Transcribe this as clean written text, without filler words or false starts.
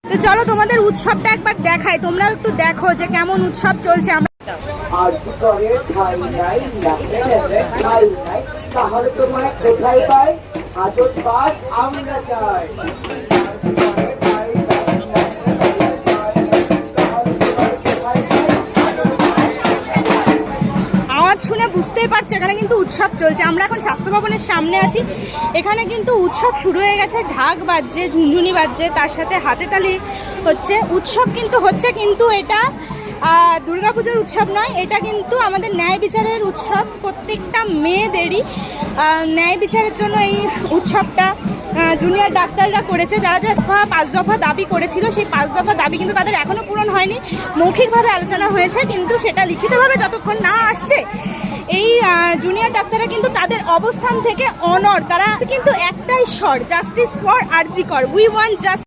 তো চলো তোমাদের উৎসবটা একবার দেখাই, তোমরাও একটু দেখো যে কেমন উৎসব চলছে। আমরা আর কি করে ঠাই নাই লাগতে গেলে ঠাই নাই, তাহলে তোমায় কোথায় পাই? আজও পাস আমরা চাই। আওয়াজ শুনে বুঝতেই পারছো এখানে কিন্তু উৎসব চলছে। আমরা এখন স্বাস্থ্য ভবনের সামনে আছি। এখানে কিন্তু উৎসব শুরু হয়ে গেছে, ঢাক বাজছে, ঝুনঝুনি বাজছে, তার সাথে হাতে তালি হচ্ছে। উৎসব কিন্তু হচ্ছে, কিন্তু এটা দুর্গাপুজোর উৎসব নয়, এটা কিন্তু আমাদের ন্যায় বিচারের উৎসব। প্রত্যেকটা মেয়েদেরই ন্যায় বিচারের জন্য এই উৎসবটা জুনিয়র ডাক্তাররা করেছে। যারা যারা 5 দফা দাবি করেছিল, সেই 5 দফা দাবি কিন্তু তাদের এখনও পূরণ হয়নি। মৌখিকভাবে আলোচনা হয়েছে, কিন্তু সেটা লিখিতভাবে যতক্ষণ না আসছে এই জুনিয়র ডাক্তাররা কিন্তু তাদের অবস্থান থেকে অনড়। তারা কিন্তু একটাই স্বর, জাস্টিস ফর আরজি কর, উই ওয়ান্ট জাস্টিস।